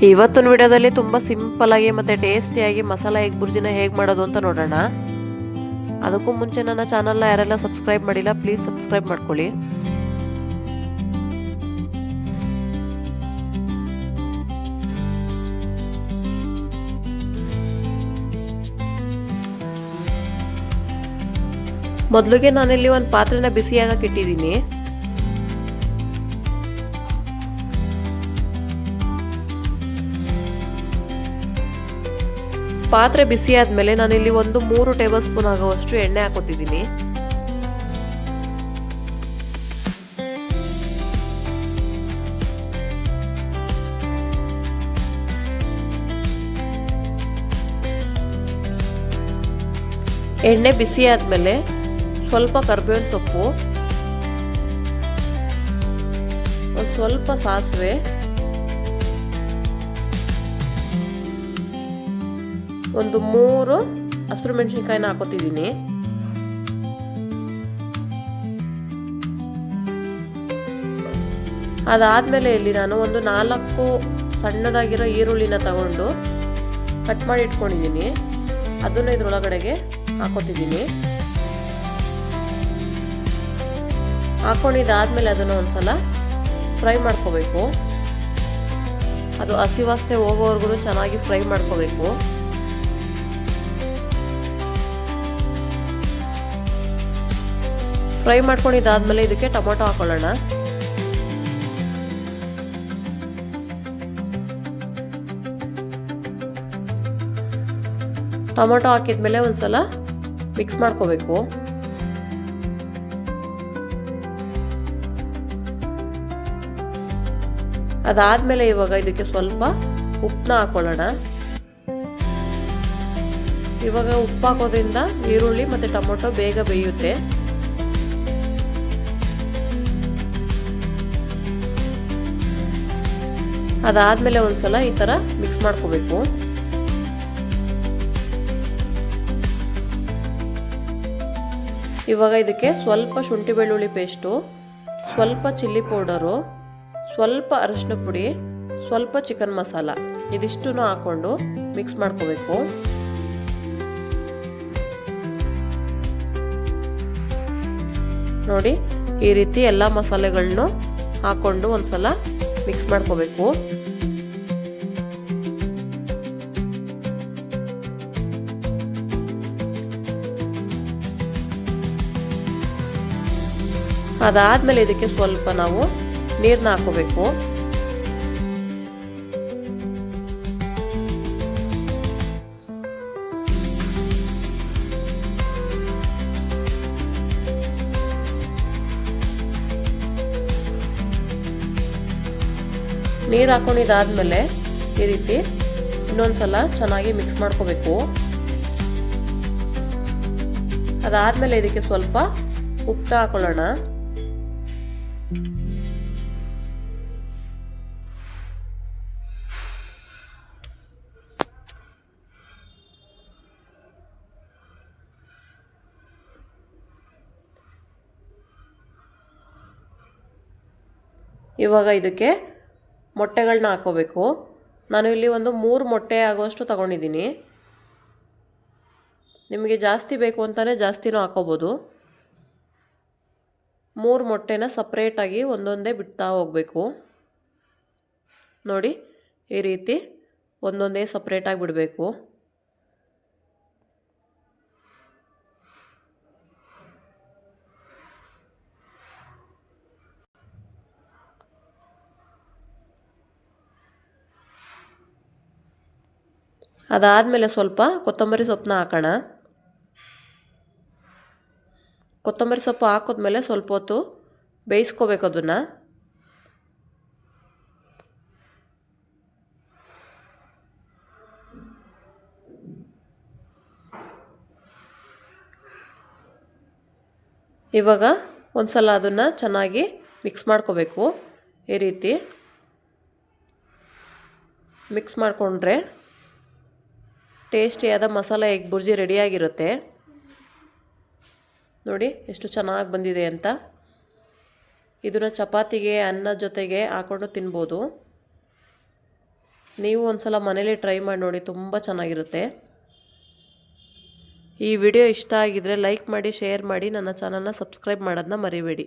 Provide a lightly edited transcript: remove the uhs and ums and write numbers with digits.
ಇವತ್ತಿನ ವಿಡಿಯೋದಲ್ಲಿ ತುಂಬ ಸಿಂಪಲ್ಲಾಗಿ ಮತ್ತು ಟೇಸ್ಟಿಯಾಗಿ ಮಸಾಲೆ ಎಗ್ ಬುರ್ಜಿನ ಹೇಗೆ ಮಾಡೋದು ಅಂತ ನೋಡೋಣ. ಅದಕ್ಕೂ ಮುಂಚೆ ನನ್ನ ಚಾನಲ್ನ ಯಾರೆಲ್ಲ ಸಬ್ಸ್ಕ್ರೈಬ್ ಮಾಡಿಲ್ಲ ಪ್ಲೀಸ್ ಸಬ್ಸ್ಕ್ರೈಬ್ ಮಾಡ್ಕೊಳ್ಳಿ. ಮೊದಲಿಗೆ ನಾನಿಲ್ಲಿ ಒಂದು ಪಾತ್ರೆನ ಬಿಸಿಯಾಗಕ್ಕೆ ಇಟ್ಟಿದ್ದೀನಿ. ಪಾತ್ರೆ ಬಿಸಿ ಆದಮೇಲೆ ನಾನಿಲ್ಲಿ ಒಂದು 3 ಟೇಬಲ್ ಸ್ಪೂನ್ ಆಗುವಷ್ಟು ಎಣ್ಣೆ ಹಾಕೋತಿದ್ದೀನಿ. ಎಣ್ಣೆ ಬಿಸಿ ಆದಮೇಲೆ ಸ್ವಲ್ಪ ಕರಿಬೇವಿನ ಸೊಪ್ಪು, ಒಂದು ಸ್ವಲ್ಪ ಸಾಸಿವೆ, ಒಂದು 3 ಹಸಿರು ಮೆಣಸಿನ್ಕಾಯಿನ ಹಾಕೋತಿದ್ದೀನಿ. ಅದಾದಮೇಲೆ ಇಲ್ಲಿ ನಾನು ಒಂದು 4 ಸಣ್ಣದಾಗಿರೋ ಈರುಳ್ಳಿನ ತಗೊಂಡು ಕಟ್ ಮಾಡಿ ಇಟ್ಕೊಂಡಿದ್ದೀನಿ. ಅದನ್ನು ಇದ್ರೊಳಗಡೆಗೆ ಹಾಕೋತಿದ್ದೀನಿ. ಹಾಕೊಂಡಿದ್ದಾದ್ಮೇಲೆ ಅದನ್ನು ಒಂದ್ಸಲ ಫ್ರೈ ಮಾಡ್ಕೋಬೇಕು. ಅದು ಹಸಿ ವಾಸನೆ ಹೋಗೋವರೆಗೂ ಚೆನ್ನಾಗಿ ಫ್ರೈ ಮಾಡ್ಕೋಬೇಕು. ಫ್ರೈ ಮಾಡ್ಕೊಂಡಿದ್ದಾದ್ಮೇಲೆ ಇದಕ್ಕೆ ಟೊಮೊಟೊ ಹಾಕೊಳ್ಳೋಣ. ಟೊಮೊಟೊ ಹಾಕಿದ್ಮೇಲೆ ಒಂದ್ಸಲ ಮಿಕ್ಸ್ ಮಾಡ್ಕೋಬೇಕು. ಅದಾದ್ಮೇಲೆ ಇವಾಗ ಇದಕ್ಕೆ ಸ್ವಲ್ಪ ಉಪ್ಪನ್ನ ಹಾಕೊಳ್ಳೋಣ. ಇವಾಗ ಉಪ್ಪು ಹಾಕೋದ್ರಿಂದ ಈರುಳ್ಳಿ ಮತ್ತು ಟೊಮೊಟೊ ಬೇಗ ಬೇಯುತ್ತೆ. ಅದಾದ್ಮೇಲೆ ಒಂದ್ಸಲ ಈ ಥರ ಮಿಕ್ಸ್ ಮಾಡ್ಕೋಬೇಕು. ಇವಾಗ ಇದಕ್ಕೆ ಸ್ವಲ್ಪ ಶುಂಠಿ ಬೆಳ್ಳುಳ್ಳಿ ಪೇಸ್ಟು, ಸ್ವಲ್ಪ ಚಿಲ್ಲಿ ಪೌಡರು, ಸ್ವಲ್ಪ ಅರಿಶಿನ ಪುಡಿ, ಸ್ವಲ್ಪ ಚಿಕನ್ ಮಸಾಲ ಇದಿಷ್ಟನ್ನು ಹಾಕೊಂಡು ಮಿಕ್ಸ್ ಮಾಡ್ಕೋಬೇಕು. ನೋಡಿ, ಈ ರೀತಿ ಎಲ್ಲ ಮಸಾಲೆಗಳನ್ನು ಹಾಕೊಂಡು ಒಂದ್ಸಲ ಮಿಕ್ಸ್ ಮಾಡ್ಕೋಬೇಕು. ಅದಾದ್ಮೇಲೆ ಇದಕ್ಕೆ ಸ್ವಲ್ಪ ನಾವು ನೀರನ್ನ ಹಾಕೋಬೇಕು. ನೀರು ಹಾಕೊಂಡಿದ್ದಾದ್ಮೇಲೆ ಈ ರೀತಿ ಇನ್ನೊಂದ್ಸಲ ಚೆನ್ನಾಗಿ ಮಿಕ್ಸ್ ಮಾಡ್ಕೋಬೇಕು. ಅದಾದ್ಮೇಲೆ ಇದಕ್ಕೆ ಸ್ವಲ್ಪ ಉಪ್ಪು ಹಾಕೊಳ್ಳೋಣ. ಇವಾಗ ಇದಕ್ಕೆ ಮೊಟ್ಟೆಗಳನ್ನ ಹಾಕೋಬೇಕು. ನಾನು ಇಲ್ಲಿ ಒಂದು 3 ಮೊಟ್ಟೆ ಆಗುವಷ್ಟು ತಗೊಂಡಿದ್ದೀನಿ. ನಿಮಗೆ ಜಾಸ್ತಿ ಬೇಕು ಅಂತಲೇ ಜಾಸ್ತಿನೂ ಹಾಕೋಬೋದು. 3 ಮೊಟ್ಟೆನ ಸಪ್ರೇಟಾಗಿ ಒಂದೊಂದೇ ಬಿಡ್ತಾ ಹೋಗಬೇಕು. ನೋಡಿ, ಈ ರೀತಿ ಒಂದೊಂದೇ ಸಪ್ರೇಟಾಗಿ ಬಿಡಬೇಕು. ಅದಾದಮೇಲೆ ಸ್ವಲ್ಪ ಕೊತ್ತಂಬರಿ ಸೊಪ್ಪನ್ನ ಹಾಕೋಣ. ಕೊತ್ತಂಬರಿ ಸೊಪ್ಪು ಹಾಕಿದ್ಮೇಲೆ ಸ್ವಲ್ಪ ಹೊತ್ತು ಬೇಯಿಸ್ಕೋಬೇಕು ಅದನ್ನು. ಇವಾಗ ಒಂದ್ಸಲ ಅದನ್ನು ಚೆನ್ನಾಗಿ ಮಿಕ್ಸ್ ಮಾಡ್ಕೋಬೇಕು. ಈ ರೀತಿ ಮಿಕ್ಸ್ ಮಾಡಿಕೊಂಡ್ರೆ ಟೇಸ್ಟಿಯಾದ ಮಸಾಲೆ ಎಗ್ ಬುರ್ಜಿ ರೆಡಿಯಾಗಿರುತ್ತೆ. ನೋಡಿ ಎಷ್ಟು ಚೆನ್ನಾಗಿ ಬಂದಿದೆ ಅಂತ. ಇದನ್ನು ಚಪಾತಿಗೆ ಅನ್ನದ ಜೊತೆಗೆ ಹಾಕೊಂಡು ತಿನ್ಬೋದು. ನೀವು ಒಂದ್ಸಲ ಮನೇಲಿ ಟ್ರೈ ಮಾಡಿ ನೋಡಿ, ತುಂಬ ಚೆನ್ನಾಗಿರುತ್ತೆ. ಈ ವಿಡಿಯೋ ಇಷ್ಟ ಆಗಿದ್ರೆ ಲೈಕ್ ಮಾಡಿ, ಶೇರ್ ಮಾಡಿ, ನನ್ನ ಚಾನಲ್ನ ಸಬ್ಸ್ಕ್ರೈಬ್ ಮಾಡೋದನ್ನ ಮರಿಬೇಡಿ.